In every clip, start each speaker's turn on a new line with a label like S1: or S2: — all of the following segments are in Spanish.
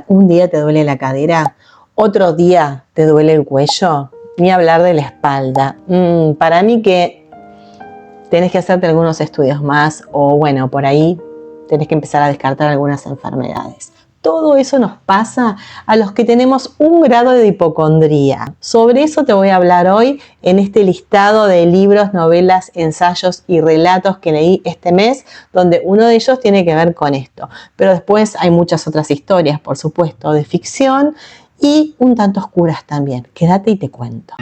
S1: Un día te duele la cadera, otro día te duele el cuello, ni hablar de la espalda. Para mí que tenés que hacerte algunos estudios más o bueno, por ahí tenés que empezar a descartar algunas enfermedades. Todo eso nos pasa a los que tenemos un grado de hipocondría. Sobre eso te voy a hablar hoy en este listado de libros, novelas, ensayos y relatos que leí este mes, donde uno de ellos tiene que ver con esto. Pero después hay muchas otras historias, por supuesto, de ficción y un tanto oscuras también. Quédate y te cuento.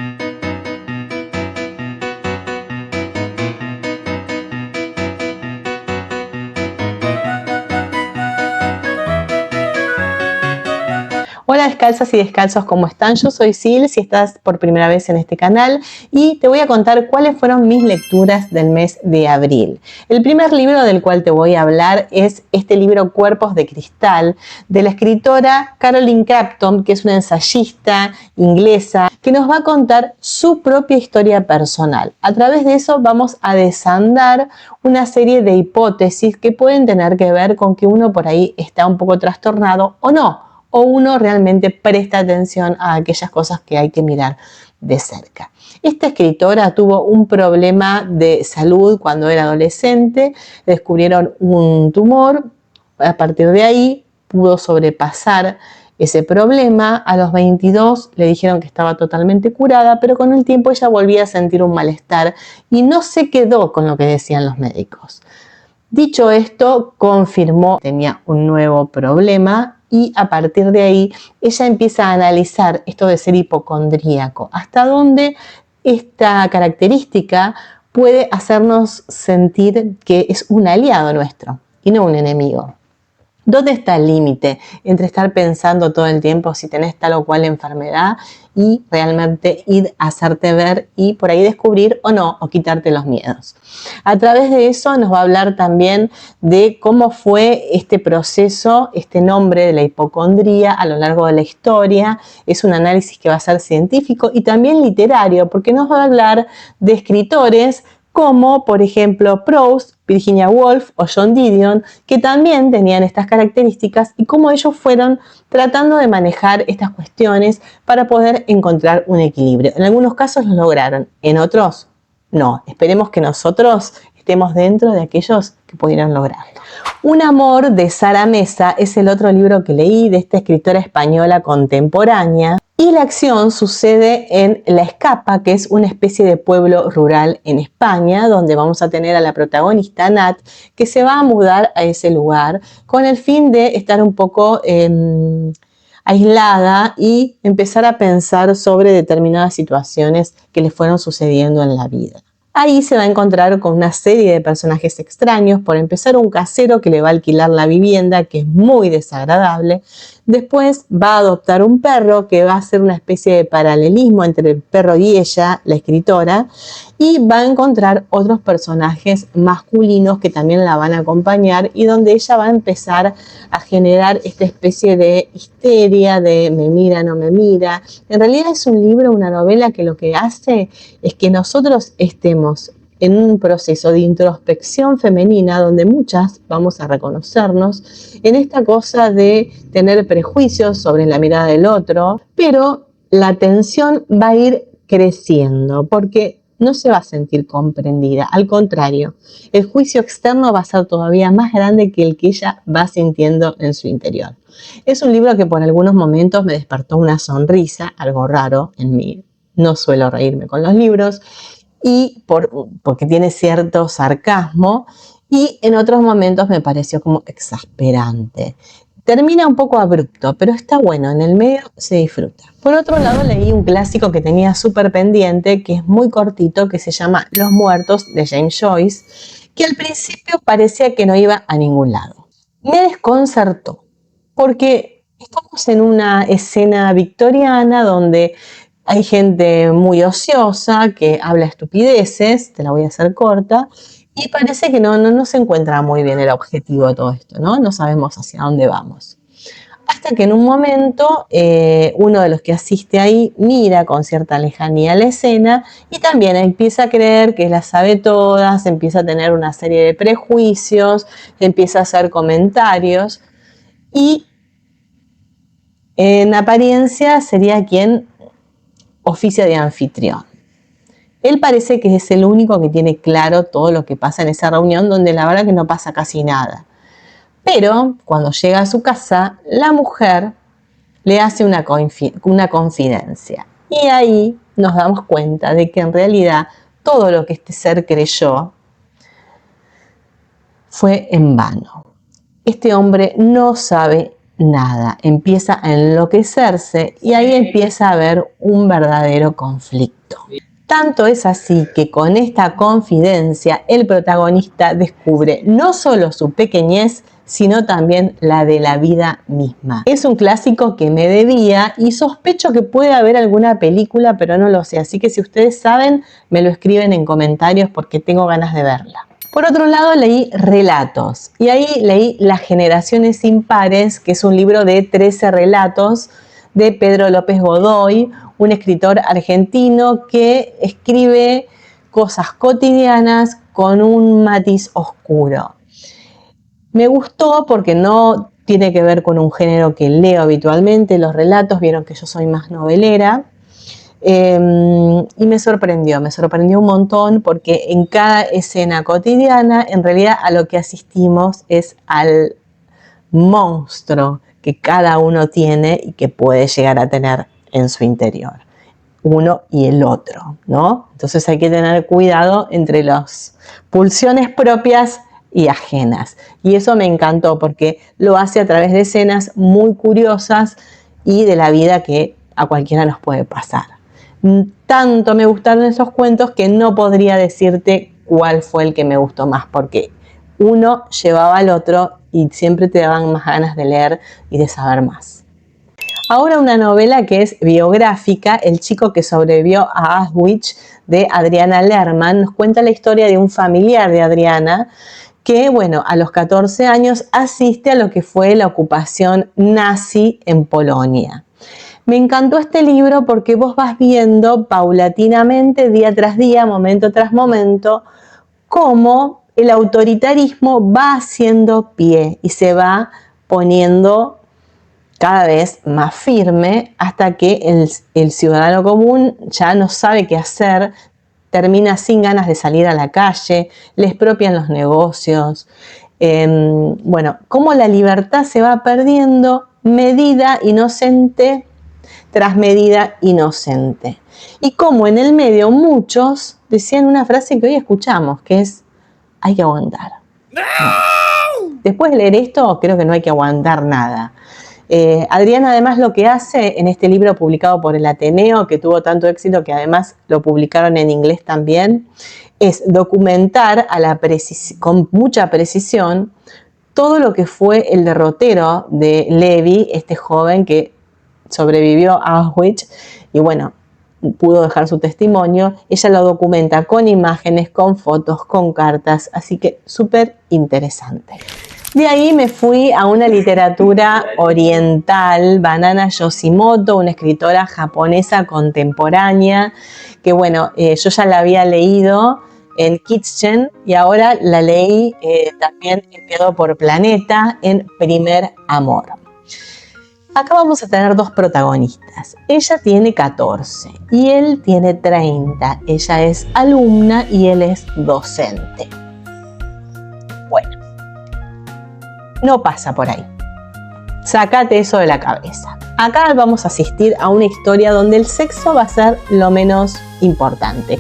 S1: Hola descalzas y descalzos, ¿cómo están? Yo soy Sil, si estás por primera vez en este canal, y te voy a contar cuáles fueron mis lecturas del mes de abril. El primer libro del cual te voy a hablar es este libro Cuerpos de Cristal, de la escritora Caroline Crampton, que es una ensayista inglesa, que nos va a contar su propia historia personal. A través de eso vamos a desandar una serie de hipótesis que pueden tener que ver con que uno por ahí está un poco trastornado o no, o uno realmente presta atención a aquellas cosas que hay que mirar de cerca. Esta escritora tuvo un problema de salud cuando era adolescente, le descubrieron un tumor, a partir de ahí pudo sobrepasar ese problema. A los 22 le dijeron que estaba totalmente curada, pero con el tiempo ella volvía a sentir un malestar y no se quedó con lo que decían los médicos. Dicho esto, confirmó que tenía un nuevo problema y a partir de ahí ella empieza a analizar esto de ser hipocondríaco, hasta dónde esta característica puede hacernos sentir que es un aliado nuestro y no un enemigo. ¿Dónde está el límite entre estar pensando todo el tiempo si tenés tal o cual enfermedad y realmente ir a hacerte ver y por ahí descubrir o no, o quitarte los miedos? A través de eso nos va a hablar también de cómo fue este proceso, este nombre de la hipocondría a lo largo de la historia. Es un análisis que va a ser científico y también literario, porque nos va a hablar de escritores como por ejemplo Proust, Virginia Woolf o John Didion, que también tenían estas características y cómo ellos fueron tratando de manejar estas cuestiones para poder encontrar un equilibrio. En algunos casos lo lograron, en otros no. Esperemos que nosotros estemos dentro de aquellos que pudieron lograrlo. Un amor de Sara Mesa es el otro libro que leí de esta escritora española contemporánea. Y la acción sucede en La Escapa, que es una especie de pueblo rural en España, donde vamos a tener a la protagonista Nat, que se va a mudar a ese lugar con el fin de estar un poco aislada y empezar a pensar sobre determinadas situaciones que le fueron sucediendo en la vida. Ahí se va a encontrar con una serie de personajes extraños, por empezar un casero que le va a alquilar la vivienda, que es muy desagradable. Después va a adoptar un perro que va a ser una especie de paralelismo entre el perro y ella, la escritora, y va a encontrar otros personajes masculinos que también la van a acompañar y donde ella va a empezar a generar esta especie de histeria de me mira, no me mira. En realidad es un libro, una novela que lo que hace es que nosotros estemos en un proceso de introspección femenina donde muchas vamos a reconocernos en esta cosa de tener prejuicios sobre la mirada del otro, pero la atención va a ir creciendo porque no se va a sentir comprendida, al contrario, el juicio externo va a ser todavía más grande que el que ella va sintiendo en su interior. Es un libro que por algunos momentos me despertó una sonrisa, algo raro en mí, no suelo reírme con los libros, y porque tiene cierto sarcasmo y en otros momentos me pareció como exasperante. Termina un poco abrupto, pero está bueno, en el medio se disfruta. Por otro lado, leí un clásico que tenía súper pendiente, que es muy cortito, que se llama Los Muertos, de James Joyce, que al principio parecía que no iba a ningún lado. Me desconcertó, porque estamos en una escena victoriana donde hay gente muy ociosa que habla estupideces, te la voy a hacer corta, y parece que no se encuentra muy bien el objetivo de todo esto, ¿no? No sabemos hacia dónde vamos. Hasta que en un momento uno de los que asiste ahí mira con cierta lejanía la escena y también empieza a creer que las sabe todas, empieza a tener una serie de prejuicios, empieza a hacer comentarios y en apariencia sería quien oficia de anfitrión. Él parece que es el único que tiene claro todo lo que pasa en esa reunión, donde la verdad que no pasa casi nada. Pero cuando llega a su casa, la mujer le hace una confidencia. Y ahí nos damos cuenta de que en realidad todo lo que este ser creyó fue en vano. Este hombre no sabe nada, empieza a enloquecerse y ahí empieza a haber un verdadero conflicto. Tanto es así que con esta confidencia el protagonista descubre no solo su pequeñez, sino también la de la vida misma. Es un clásico que me debía y sospecho que puede haber alguna película, pero no lo sé. Así que si ustedes saben, me lo escriben en comentarios porque tengo ganas de verla. Por otro lado, leí Relatos y ahí leí Las generaciones impares, que es un libro de 13 relatos de Pedro López Godoy, un escritor argentino que escribe cosas cotidianas con un matiz oscuro. Me gustó porque no tiene que ver con un género que leo habitualmente, los relatos, vieron que yo soy más novelera, y me sorprendió un montón porque en cada escena cotidiana, en realidad a lo que asistimos es al monstruo que cada uno tiene y que puede llegar a tener en su interior, uno y el otro, ¿no? Entonces hay que tener cuidado entre las pulsiones propias y ajenas. Y eso me encantó porque lo hace a través de escenas muy curiosas y de la vida que a cualquiera nos puede pasar. Tanto me gustaron esos cuentos que no podría decirte cuál fue el que me gustó más, porque uno llevaba al otro y siempre te daban más ganas de leer y de saber más. Ahora una novela que es biográfica, El chico que sobrevivió a Auschwitz, de Adriana Lerman, nos cuenta la historia de un familiar de Adriana que, bueno, a los 14 años asiste a lo que fue la ocupación nazi en Polonia. Me encantó este libro porque vos vas viendo paulatinamente, día tras día, momento tras momento, cómo el autoritarismo va haciendo pie y se va poniendo cada vez más firme hasta que el ciudadano común ya no sabe qué hacer, termina sin ganas de salir a la calle, le expropian los negocios. Bueno, cómo la libertad se va perdiendo medida inocente tras medida inocente. Y como en el medio muchos decían una frase que hoy escuchamos, que es, hay que aguantar. No. Después de leer esto, creo que no hay que aguantar nada. Adriana además lo que hace en este libro publicado por el Ateneo, que tuvo tanto éxito que además lo publicaron en inglés también, es documentar con mucha precisión todo lo que fue el derrotero de Levi, este joven que sobrevivió a Auschwitz y bueno, pudo dejar su testimonio. Ella lo documenta con imágenes, con fotos, con cartas, así que súper interesante. De ahí me fui a una literatura oriental, Banana Yoshimoto, una escritora japonesa contemporánea, que bueno, yo ya la había leído en Kitchen y ahora la leí también en Piedad por Planeta, en Primer Amor. Acá vamos a tener dos protagonistas. Ella tiene 14 y él tiene 30. Ella es alumna y él es docente. Bueno, no pasa por ahí. Sácate eso de la cabeza. Acá vamos a asistir a una historia donde el sexo va a ser lo menos importante.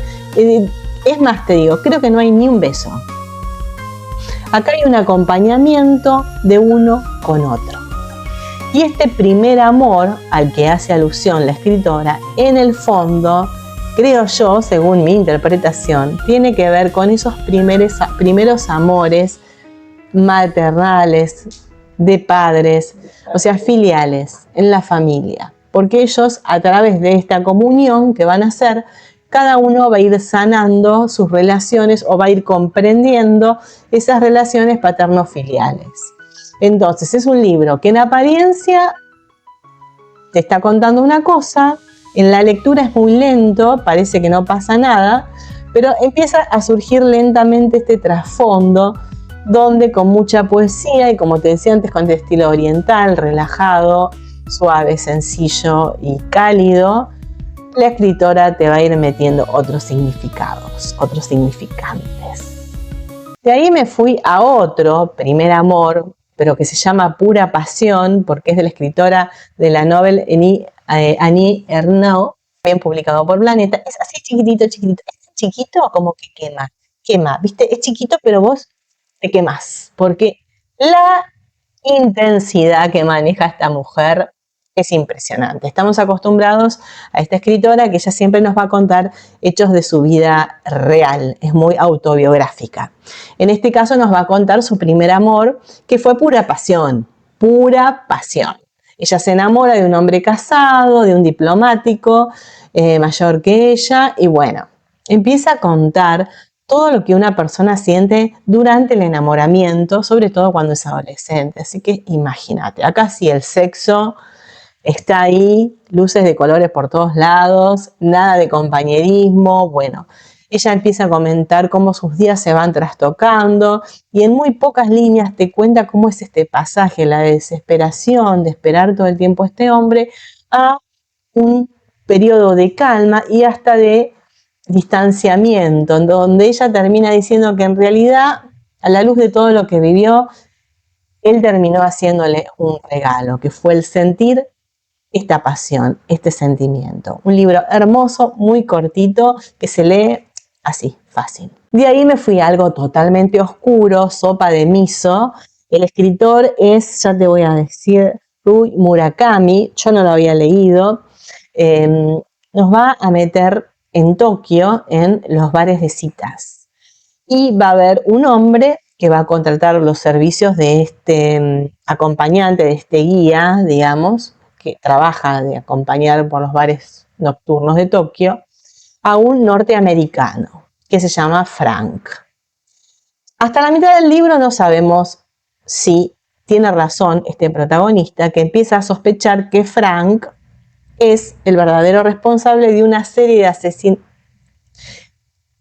S1: Es más, te digo, creo que no hay ni un beso. Acá hay un acompañamiento de uno con otro. Y este primer amor al que hace alusión la escritora, en el fondo, creo yo, según mi interpretación, tiene que ver con esos primeros amores maternales, de padres, o sea, filiales, en la familia. Porque ellos, a través de esta comunión que van a hacer, cada uno va a ir sanando sus relaciones o va a ir comprendiendo esas relaciones paterno-filiales. Entonces es un libro que en apariencia te está contando una cosa, en la lectura es muy lento, parece que no pasa nada, pero empieza a surgir lentamente este trasfondo donde con mucha poesía y como te decía antes con este estilo oriental, relajado, suave, sencillo y cálido, la escritora te va a ir metiendo otros significados, otros significantes. De ahí me fui a otro primer amor, pero que se llama Pura Pasión, porque es de la escritora de la novela Annie Ernaux, bien publicado por Planeta. Es así chiquitito, chiquitito. Es chiquito como que quema, ¿viste? Es chiquito, pero vos te quemás, porque la intensidad que maneja esta mujer es impresionante. Estamos acostumbrados a esta escritora que ella siempre nos va a contar hechos de su vida real, es muy autobiográfica. En este caso nos va a contar su primer amor, que fue pura pasión, pura pasión. Ella se enamora de un hombre casado, de un diplomático mayor que ella, y bueno, empieza a contar todo lo que una persona siente durante el enamoramiento, sobre todo cuando es adolescente. Así que imagínate, acá sí el sexo está ahí, luces de colores por todos lados, nada de compañerismo. Bueno, ella empieza a comentar cómo sus días se van trastocando y en muy pocas líneas te cuenta cómo es este pasaje, la desesperación de esperar todo el tiempo a este hombre, a un periodo de calma y hasta de distanciamiento, en donde ella termina diciendo que en realidad, a la luz de todo lo que vivió, él terminó haciéndole un regalo, que fue el sentir esta pasión, este sentimiento. Un libro hermoso, muy cortito, que se lee así, fácil. De ahí me fui a algo totalmente oscuro, Sopa de Miso. El escritor es, ya te voy a decir, Rui Murakami. Yo no lo había leído. Nos va a meter en Tokio, en los bares de citas. Y va a haber un hombre que va a contratar los servicios de este acompañante, de este guía, digamos, que trabaja de acompañar por los bares nocturnos de Tokio, a un norteamericano que se llama Frank. Hasta la mitad del libro no sabemos si tiene razón este protagonista, que empieza a sospechar que Frank es el verdadero responsable de una serie de asesinatos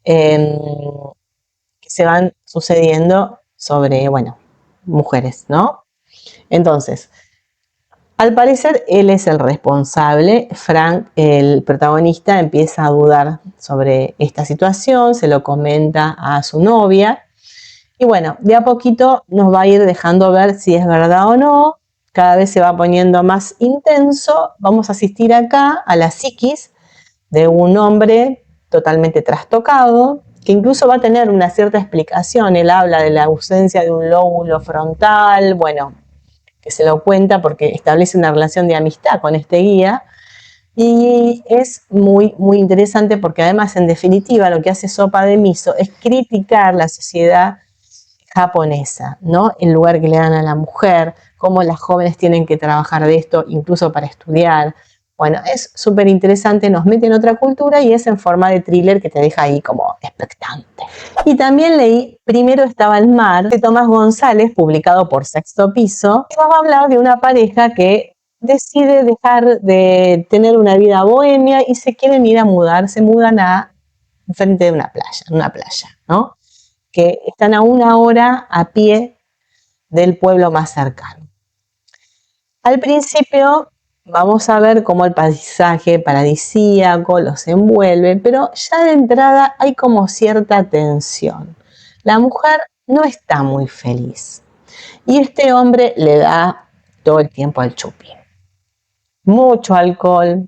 S1: que se van sucediendo sobre, bueno, mujeres, ¿no? Entonces, al parecer él es el responsable. Frank, el protagonista, empieza a dudar sobre esta situación, se lo comenta a su novia y bueno, de a poquito nos va a ir dejando ver si es verdad o no. Cada vez se va poniendo más intenso. Vamos a asistir acá a la psiquis de un hombre totalmente trastocado, que incluso va a tener una cierta explicación. Él habla de la ausencia de un lóbulo frontal, bueno, que se lo cuenta porque establece una relación de amistad con este guía. Y es muy, muy interesante porque además, en definitiva, lo que hace Sopa de Miso es criticar la sociedad japonesa, ¿no? El lugar que le dan a la mujer, cómo las jóvenes tienen que trabajar de esto, incluso para estudiar. Bueno, es súper interesante, nos mete en otra cultura y es en forma de thriller que te deja ahí como expectante. Y también leí Primero estaba el mar, de Tomás González, publicado por Sexto Piso, que nos va a hablar de una pareja que decide dejar de tener una vida bohemia y se quieren ir a mudar, se mudan a frente de una playa, ¿no? Que están a 1 hora a pie del pueblo más cercano. Al principio vamos a ver cómo el paisaje paradisíaco los envuelve, pero ya de entrada hay como cierta tensión. La mujer no está muy feliz y este hombre le da todo el tiempo al chupi. Mucho alcohol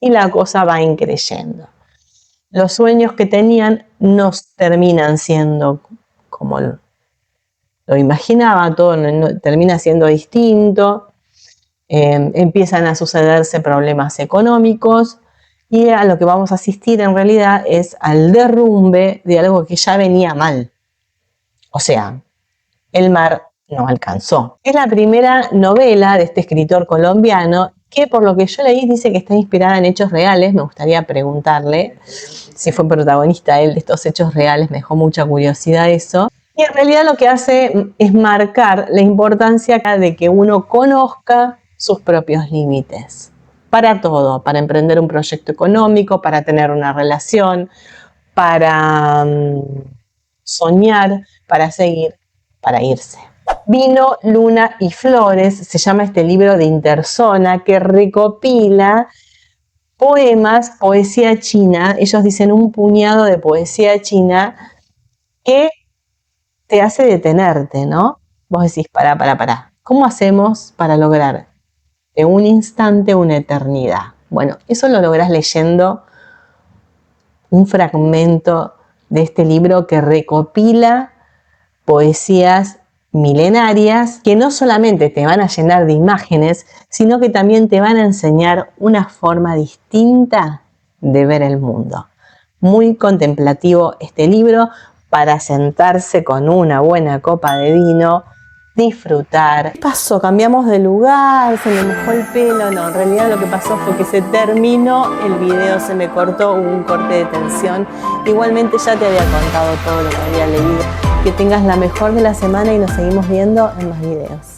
S1: y la cosa va increyendo. Los sueños que tenían no terminan siendo como lo imaginaba, todo termina siendo distinto. Empiezan a sucederse problemas económicos y a lo que vamos a asistir en realidad es al derrumbe de algo que ya venía mal. O sea, el mar no alcanzó. Es la primera novela de este escritor colombiano que, por lo que yo leí, dice que está inspirada en hechos reales. Me gustaría preguntarle si fue protagonista él de estos hechos reales, me dejó mucha curiosidad eso. Y en realidad lo que hace es marcar la importancia de que uno conozca sus propios límites. Para todo, para emprender un proyecto económico, para tener una relación, para soñar, para seguir, para irse. Vino, Luna y Flores, se llama este libro de Interzona, que recopila poemas, poesía china. Ellos dicen un puñado de poesía china que te hace detenerte, ¿no? Vos decís, pará. ¿Cómo hacemos para lograr de un instante una eternidad? Bueno, eso lo lográs leyendo un fragmento de este libro que recopila poesías milenarias que no solamente te van a llenar de imágenes, sino que también te van a enseñar una forma distinta de ver el mundo. Muy contemplativo este libro para sentarse con una buena copa de vino, disfrutar. ¿Qué pasó? ¿Cambiamos de lugar? ¿Se me mojó el pelo? No, en realidad lo que pasó fue que se terminó el video, se me cortó, hubo un corte de tensión. Igualmente ya te había contado todo lo que había leído. Que tengas la mejor de la semana y nos seguimos viendo en más videos.